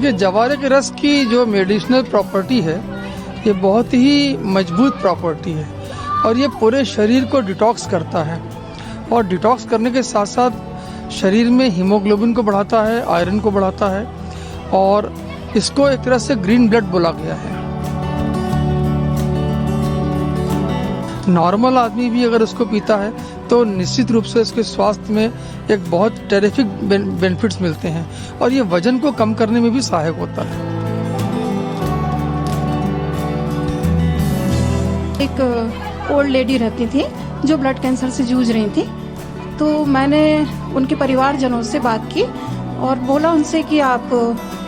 देखिए, जवारे के रस की जो मेडिसिनल प्रॉपर्टी है ये बहुत ही मजबूत प्रॉपर्टी है और ये पूरे शरीर को डिटॉक्स करता है और डिटॉक्स करने के साथ साथ शरीर में हीमोग्लोबिन को बढ़ाता है, आयरन को बढ़ाता है और इसको एक तरह से ग्रीन ब्लड बोला गया है। नॉर्मल आदमी भी अगर उसको पीता है तो निश्चित रूप से इसके स्वास्थ्य में एक बहुत टेरिफिक बेनिफिट्स मिलते हैं और ये वजन को कम करने में भी सहायक होता है। एक ओल्ड लेडी रहती थी जो ब्लड कैंसर से जूझ रही थी, तो मैंने उनके परिवारजनों से बात की और बोला उनसे कि आप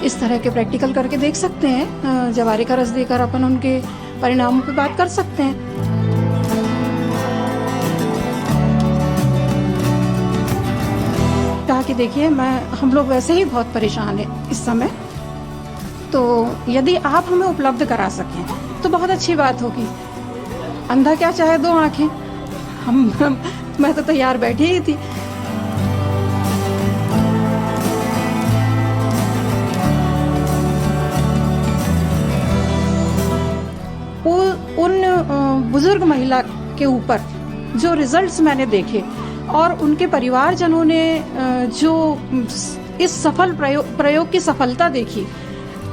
इस तरह के प्रैक्टिकल करके देख सकते हैं, जवारे का रस देकर अपन उनके परिणामों पे बात कर सकते हैं। कहा कि देखिए हम लोग वैसे ही बहुत परेशान हैं इस समय, तो यदि आप हमें उपलब्ध करा सकें तो बहुत अच्छी बात होगी। अंधा क्या चाहे दो आंखें, मैं तो तैयार बैठी ही थी। उन बुजुर्ग महिला के ऊपर जो रिजल्ट्स मैंने देखे और उनके परिवारजनों ने जो इस सफल प्रयोग की सफलता देखी,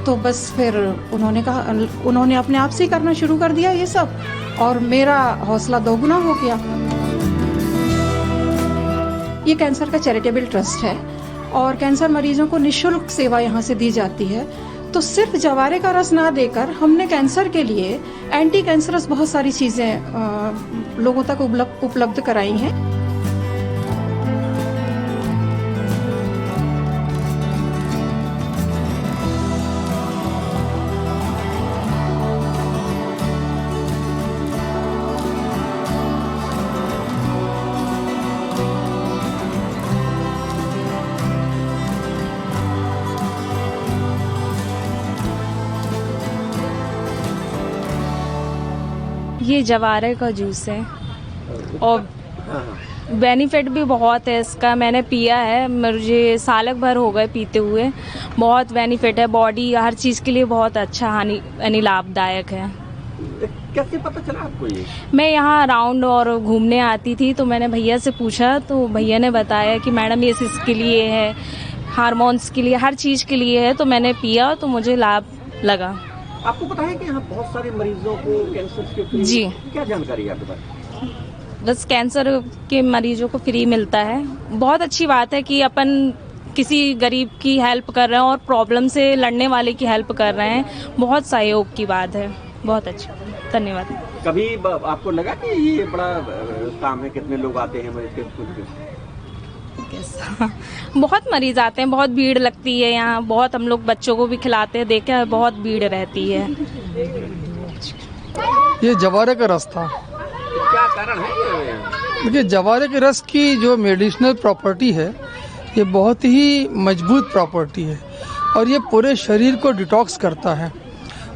तो बस फिर उन्होंने अपने आप से ही करना शुरू कर दिया ये सब और मेरा हौसला दोगुना हो गया। ये कैंसर का चैरिटेबल ट्रस्ट है और कैंसर मरीजों को निःशुल्क सेवा यहाँ से दी जाती है। तो सिर्फ जवारे का रस ना देकर हमने कैंसर के लिए एंटी कैंसरस बहुत सारी चीजें लोगों तक उपलब्ध कराई हैं। ये जवारे का जूस है और बेनिफिट भी बहुत है इसका। मैंने पिया है, मुझे सालक भर हो गए पीते हुए। बहुत बेनिफिट है, बॉडी हर चीज़ के लिए बहुत अच्छा यानी लाभदायक है। कैसे पता चला आपको ये? मैं यहाँ राउंड और घूमने आती थी तो मैंने भैया से पूछा तो भैया ने बताया कि मैडम ये इसके लिए है, हार्मोन्स के लिए, हर चीज़ के लिए है। तो मैंने पिया तो मुझे लाभ लगा। आपको पता है कि यहाँ बहुत सारे मरीजों को कैंसर के फ्री, जी, क्या जानकारी है आपके पास? बस कैंसर के मरीजों को फ्री मिलता है। बहुत अच्छी बात है कि अपन किसी गरीब की हेल्प कर रहे हैं और प्रॉब्लम से लड़ने वाले की हेल्प कर रहे हैं। बहुत सहयोग की बात है, बहुत अच्छा, धन्यवाद। कभी आपको लगा कि ये बड़ा काम है, कितने लोग आते हैं मरीज के? बहुत मरीज आते हैं, बहुत भीड़ लगती है यहाँ। बहुत हम लोग बच्चों को भी खिलाते हैं, देखा है बहुत भीड़ रहती है। ये जवारे का रस था। क्या कारण है? देखिए, जवारे के रस की जो मेडिसिनल प्रॉपर्टी है ये बहुत ही मजबूत प्रॉपर्टी है और ये पूरे शरीर को डिटॉक्स करता है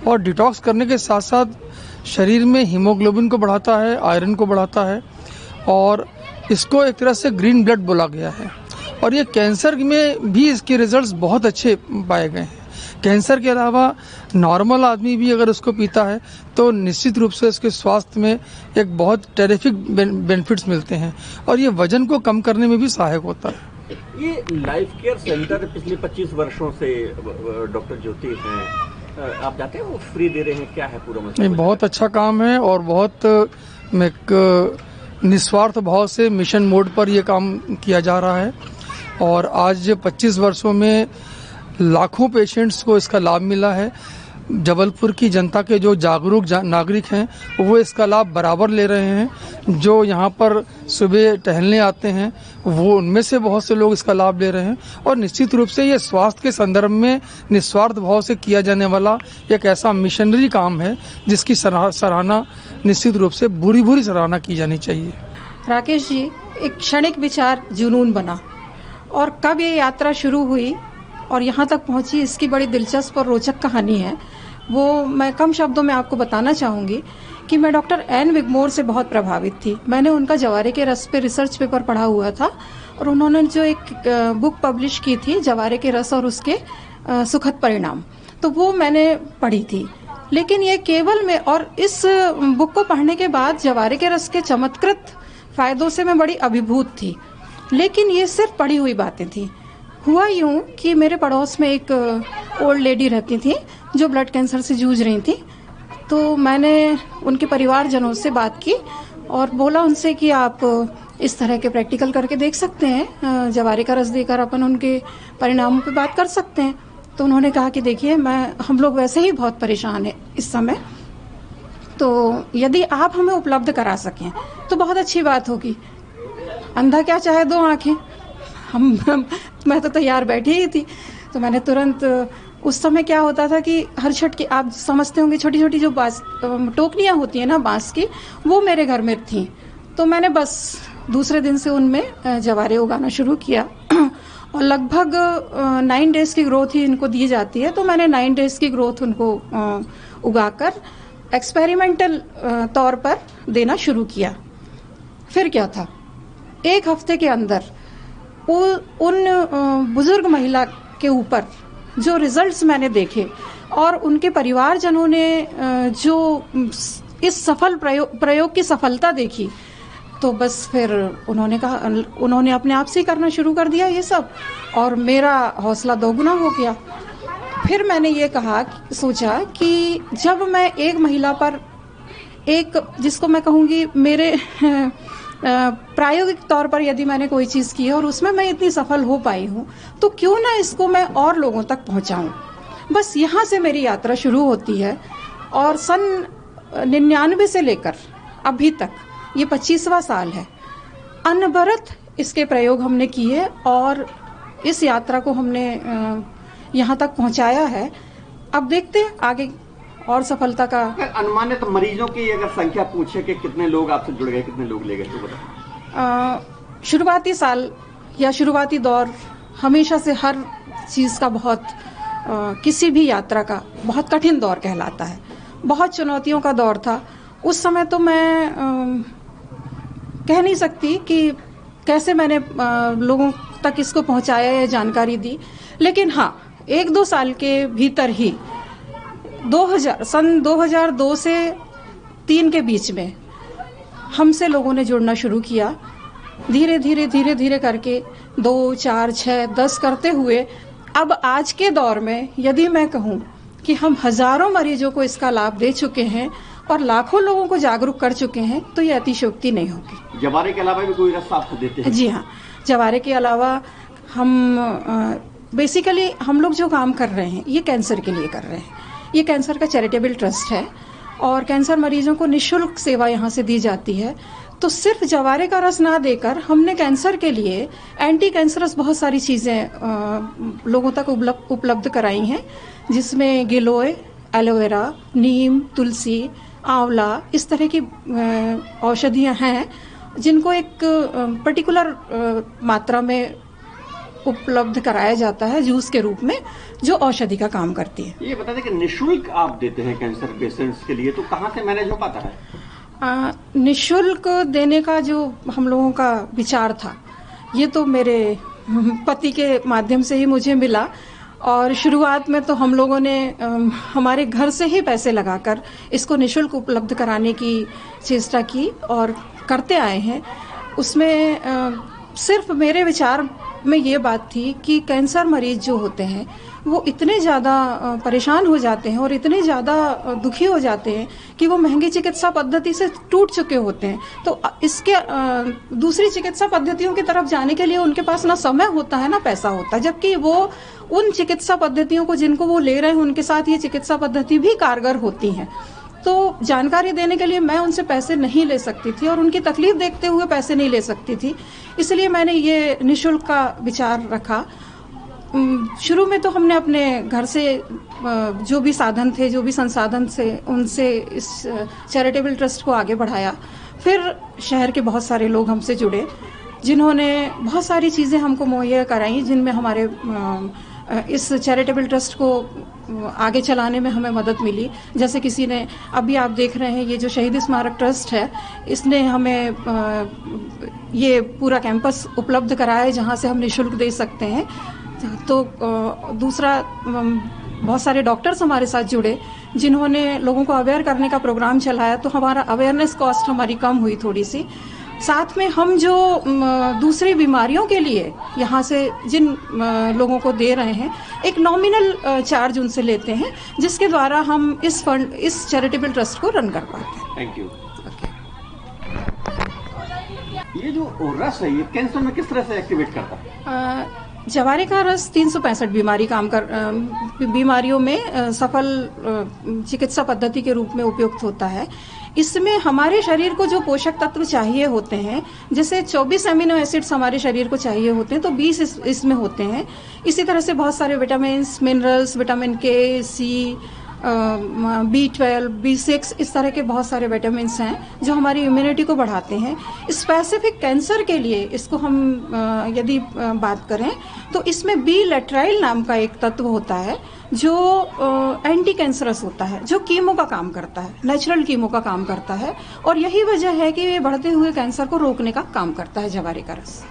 और डिटॉक्स करने के साथ साथ शरीर में हीमोग्लोबिन को बढ़ाता है, आयरन को बढ़ाता है और इसको एक तरह से ग्रीन ब्लड बोला गया है और ये कैंसर में भी इसके रिजल्ट्स बहुत अच्छे पाए गए हैं। कैंसर के अलावा नॉर्मल आदमी भी अगर उसको पीता है तो निश्चित रूप से इसके स्वास्थ्य में एक बहुत टेरिफिक बेनिफिट्स मिलते हैं और ये वजन को कम करने में भी सहायक होता है। ये लाइफ केयर सेंटर पिछले 25 वर्षों से डॉक्टर ज्योति हैं, आप जाते हैं, वो फ्री दे रहे हैं, क्या है पूरा मसला? बहुत अच्छा काम है और बहुत निस्वार्थ भाव से मिशन मोड पर यह काम किया जा रहा है और आज 25 वर्षों में लाखों पेशेंट्स को इसका लाभ मिला है। जबलपुर की जनता के जो जागरूक नागरिक हैं वो इसका लाभ बराबर ले रहे हैं। जो यहाँ पर सुबह टहलने आते हैं वो उनमें से बहुत से लोग इसका लाभ ले रहे हैं और निश्चित रूप से ये स्वास्थ्य के संदर्भ में निस्वार्थ भाव से किया जाने वाला एक ऐसा मिशनरी काम है जिसकी सराहना निश्चित रूप से बुरी सराहना की जानी चाहिए। राकेश जी, एक क्षणिक विचार जुनून बना और कब ये यात्रा शुरू हुई और यहाँ तक पहुँची, इसकी बड़ी दिलचस्प और रोचक कहानी है। वो मैं कम शब्दों में आपको बताना चाहूँगी कि मैं डॉक्टर एन विगमोर से बहुत प्रभावित थी। मैंने उनका जवारे के रस पे रिसर्च पेपर पढ़ा हुआ था और उन्होंने जो एक बुक पब्लिश की थी जवारे के रस और उसके सुखद परिणाम, तो वो मैंने पढ़ी थी। लेकिन ये केवल मैं, और इस बुक को पढ़ने के बाद जवारे के रस के चमत्कृत फायदों से मैं बड़ी अभिभूत थी, लेकिन ये सिर्फ पढ़ी हुई बातें थी। हुआ यूं कि मेरे पड़ोस में एक ओल्ड लेडी रहती थी जो ब्लड कैंसर से जूझ रही थी, तो मैंने उनके परिवारजनों से बात की और बोला उनसे कि आप इस तरह के प्रैक्टिकल करके देख सकते हैं, जवारे का रस देकर अपन उनके परिणामों पे बात कर सकते हैं। तो उन्होंने कहा कि देखिए, हम लोग वैसे ही बहुत परेशान हैं इस समय, तो यदि आप हमें उपलब्ध करा सकें तो बहुत अच्छी बात होगी। अंधा क्या चाहे दो आंखें, मैं तो तैयार बैठी ही थी। तो मैंने तुरंत, उस समय क्या होता था कि हर छठ की, आप समझते होंगे, छोटी छोटी जो टोकनियाँ होती है ना बांस की, वो मेरे घर में थी। तो मैंने बस दूसरे दिन से उनमें जवारे उगाना शुरू किया और लगभग 9 डेज की ग्रोथ ही इनको दी जाती है। तो मैंने 9 डेज की ग्रोथ उनको उगाकर एक्सपेरिमेंटल तौर पर देना शुरू किया। फिर क्या था, 1 हफ्ते के अंदर उन बुजुर्ग महिला के ऊपर जो रिजल्ट्स मैंने देखे और उनके परिवारजनों ने जो इस सफल प्रयोग की सफलता देखी, तो बस फिर उन्होंने अपने आप से ही करना शुरू कर दिया ये सब, और मेरा हौसला दोगुना हो गया। फिर मैंने ये सोचा कि जब मैं एक महिला पर, एक जिसको मैं कहूँगी मेरे प्रायोगिक तौर पर यदि मैंने कोई चीज़ की है और उसमें मैं इतनी सफल हो पाई हूँ, तो क्यों ना इसको मैं और लोगों तक पहुँचाऊँ। बस यहाँ से मेरी यात्रा शुरू होती है और सन 99 से लेकर अभी तक ये 25वां साल है। अनवरत इसके प्रयोग हमने किए और इस यात्रा को हमने यहाँ तक पहुँचाया है। अब देखते हैं आगे और सफलता का। अनुमानित मरीजों की अगर संख्या पूछे कि कितने लोग आपसे जुड़ गए, कितने लोग ले गए, तो बताओ। शुरुआती साल या शुरुआती दौर हमेशा से हर चीज़ का बहुत, किसी भी यात्रा का बहुत कठिन दौर कहलाता है। बहुत चुनौतियों का दौर था उस समय। तो मैं कह नहीं सकती कि कैसे मैंने लोगों तक इसको पहुंचाया या जानकारी दी, लेकिन हाँ, 1-2 साल के भीतर ही सन 2002 से 3 के बीच में हमसे लोगों ने जुड़ना शुरू किया। धीरे धीरे करके 2, 4, 6, 10 करते हुए अब आज के दौर में यदि मैं कहूँ कि हम हजारों मरीजों को इसका लाभ दे चुके हैं और लाखों लोगों को जागरूक कर चुके हैं, तो ये अतिशयोक्ति नहीं होगी। जवारे के अलावा भी कोई रस आपको देते हैं? जी हाँ, जवारे के अलावा हम बेसिकली हम लोग जो काम कर रहे हैं ये कैंसर के लिए कर रहे हैं। ये कैंसर का चैरिटेबल ट्रस्ट है और कैंसर मरीजों को निःशुल्क सेवा यहाँ से दी जाती है। तो सिर्फ जवारे का रस ना देकर हमने कैंसर के लिए एंटी कैंसरस बहुत सारी चीज़ें लोगों तक उपलब्ध कराई हैं, जिसमें गिलोय, एलोवेरा, नीम, तुलसी, आंवला, इस तरह की औषधियाँ हैं जिनको एक पर्टिकुलर मात्रा में उपलब्ध कराया जाता है जूस के रूप में, जो औषधि का काम करती है। ये बता दें कि निःशुल्क आप देते हैं कैंसर पेशेंट्स के लिए, तो कहाँ से मैनेज हो पाता है? निःशुल्क देने का जो हम लोगों का विचार था, ये तो मेरे पति के माध्यम से ही मुझे मिला। और शुरुआत में तो हम लोगों ने हमारे घर से ही पैसे लगाकर इसको निःशुल्क उपलब्ध कराने की चेष्टा की और करते आए हैं। उसमें सिर्फ मेरे विचार में ये बात थी कि कैंसर मरीज जो होते हैं वो इतने ज़्यादा परेशान हो जाते हैं और इतने ज़्यादा दुखी हो जाते हैं कि वो महंगी चिकित्सा पद्धति से टूट चुके होते हैं। तो इसके दूसरी चिकित्सा पद्धतियों की तरफ जाने के लिए उनके पास ना समय होता है ना पैसा होता है, जबकि वो उन चिकित्सा पद्धतियों को जिनको वो ले रहे हैं उनके साथ ये चिकित्सा पद्धति भी कारगर होती हैं। तो जानकारी देने के लिए मैं उनसे पैसे नहीं ले सकती थी और उनकी तकलीफ देखते हुए पैसे नहीं ले सकती थी, इसलिए मैंने ये निःशुल्क का विचार रखा। शुरू में तो हमने अपने घर से जो भी साधन थे, जो भी संसाधन थे, उनसे इस चैरिटेबल ट्रस्ट को आगे बढ़ाया। फिर शहर के बहुत सारे लोग हमसे जुड़े जिन्होंने बहुत सारी चीज़ें हमको मुहैया कराई, जिनमें हमारे इस चैरिटेबल ट्रस्ट को आगे चलाने में हमें मदद मिली। जैसे किसी ने, अभी आप देख रहे हैं ये जो शहीद स्मारक ट्रस्ट है, इसने हमें ये पूरा कैंपस उपलब्ध कराया है जहाँ से हम निःशुल्क दे सकते हैं। तो दूसरा बहुत सारे डॉक्टर्स हमारे साथ जुड़े जिन्होंने लोगों को अवेयर करने का प्रोग्राम चलाया, तो हमारा अवेयरनेस कॉस्ट हमारी कम हुई थोड़ी सी। साथ में हम जो दूसरी बीमारियों के लिए यहाँ से जिन लोगों को दे रहे हैं, एक नॉमिनल चार्ज उनसे लेते हैं, जिसके द्वारा हम इस चैरिटेबल ट्रस्ट को रन कर पाते हैं। Thank you. ये जो रस है, ये कैंसर में किस तरह से एक्टिवेट करता है? जवारे का रस 365 बीमारियों में सफल चिकित्सा पद्धति के रूप में उपयुक्त होता है। इसमें हमारे शरीर को जो पोषक तत्व चाहिए होते हैं, जैसे 24 अमीनो एसिड्स हमारे शरीर को चाहिए होते हैं, तो 20 इसमें होते हैं। इसी तरह से बहुत सारे विटामिन्स, मिनरल्स, विटामिन के, सी, B12, B6, इस तरह के बहुत सारे विटामिन्स हैं जो हमारी इम्यूनिटी को बढ़ाते हैं। स्पेसिफिक कैंसर के लिए इसको हम यदि बात करें तो इसमें बी लेट्राइल नाम का एक तत्व होता है जो एंटी कैंसरस होता है, जो कीमो का काम करता है, नेचुरल कीमो का काम करता है, और यही वजह है कि ये बढ़ते हुए कैंसर को रोकने का काम करता है जवारे का रस।